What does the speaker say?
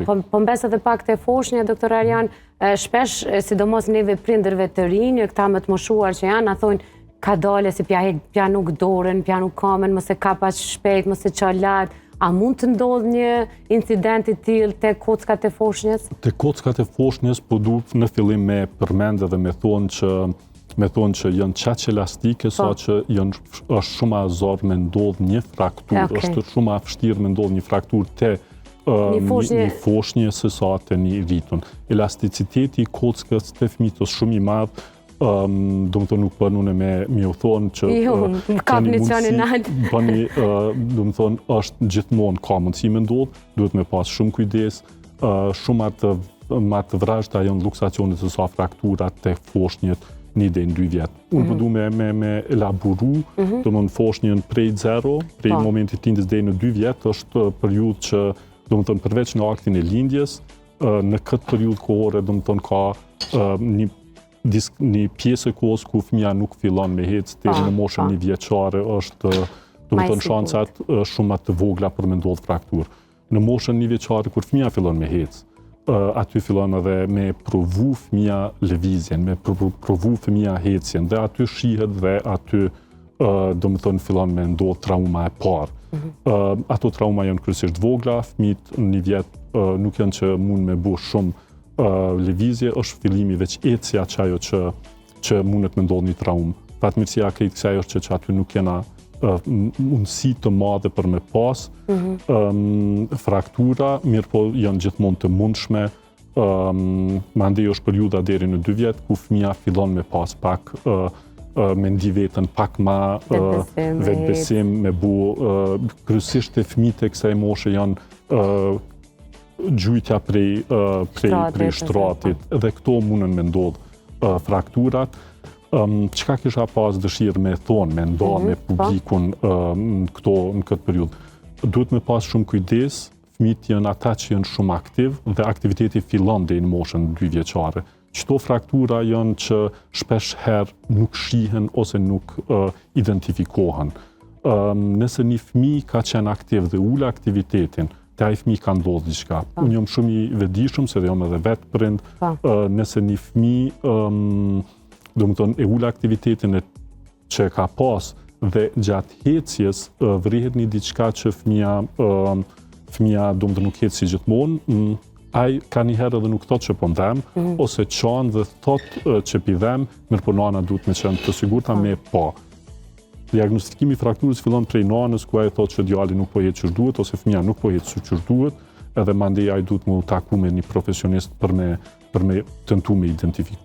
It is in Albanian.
Po mbes edhe pak të foshnja, doktor Arjan, shpesh, sidomos neve prindërve të rinj, këta më të moshuar që janë, a thonë, ka dale si pja nuk dorën, pja nuk kamen, mëse ka pas shpejt, mëse qa lartë. A mund të ndodhë një incident i tillë te kockat e foshnjës? Te kockat e foshnjës, po duhet në fillim me përmend dhe me thonë që janë qaq elastike, sa që është shumë azar me ndodhë një frakturë, është shumë vështirë me ndodhë një frakturë te një foshnje se sa te një ritun. Elasticiteti i kockës të fëmijës është shumë i madh. Do më thonë nuk përnu në me u thonë që keni mundësi, do më thonë është gjithmonë ka mundësi me ndodhë, duhet me pas shumë kujdes, shumë atë vrajshta janë luksacionit se sa frakturat të foshnjët 1 deri në 2 vjetë. Unë përdu me elaburu, do më në foshnjën prej 0, prej momentit tindës deri në 2 vjetë, është periudhë që, do më thonë përveç në aktin e lindjes, në këtë periudhë kohore, do më thonë ka një pjesë e kohës ku fëmija nuk fillon me hecë deri në moshën 1 vjeçare është, do të thonë, shancat shumë të vogla për me ndodhë frakturë. Në moshën 1 vjeçare kur fëmija fillon me hecë, aty fillon edhe me provu fëmija lëvizjen, me provu fëmija hecjen, dhe aty shihet dhe aty, do të thonë, fillon me ndodhë trauma e parë. Ato trauma janë kryesisht vogla, fëmijët në 1 vjet nuk janë që mund me bu shumë lëvizje, është fillimi veç ecja që mundet me ndodhë një traumë. Fatmirësia krejt kësaj është që aty nuk kena mundësi të madhe për me pas fraktura, mirë po janë gjithmonë të mundshme. Mandej është periudha deri në 2 vjet ku fëmija fillon me pas pak me ndi vetën pak ma vetbesim, me bu kryesisht e fëmijët e kësaj moshe janë gjujtja prej shtratit, dhe këto mundën me ndodhë frakturat. Çka kisha pas dëshirë me thonë, me nda me publikun në këtë periudhë? Duhet me pas shumë kujdes, fëmijët janë ata që janë shumë aktiv dhe aktiviteti fillon deri në moshën 2 vjeçare. Çto fraktura janë që shpesh herë nuk shihen ose nuk identifikohen. Nëse një fëmijë ka qenë aktiv dhe ul aktivitetin, te ai fëmijë ka ndodhur diçka. Unë jam shumë i vetëdijshëm se jam edhe vetë prind. Nëse një fëmijë, do të thonë, e ul aktivitetin që ka pas dhe gjatë hecjes vrihet një diçka që fëmija do të nuk heci gjithmonë, ai ka një herë edhe nuk thot që po ndhem, ose qanë dhe thot që pi dhem, mirë po nana duhet me qenë të sigurta me pa. Diagnostikimi i frakturës fillon prej nanës ku ai thotë që djali nuk po hecë ç'është duhet ose fëmia nuk po hecë ç'është duhet, edhe mandej ai duhet mu taku me një profesionist për me tentu me identifiku.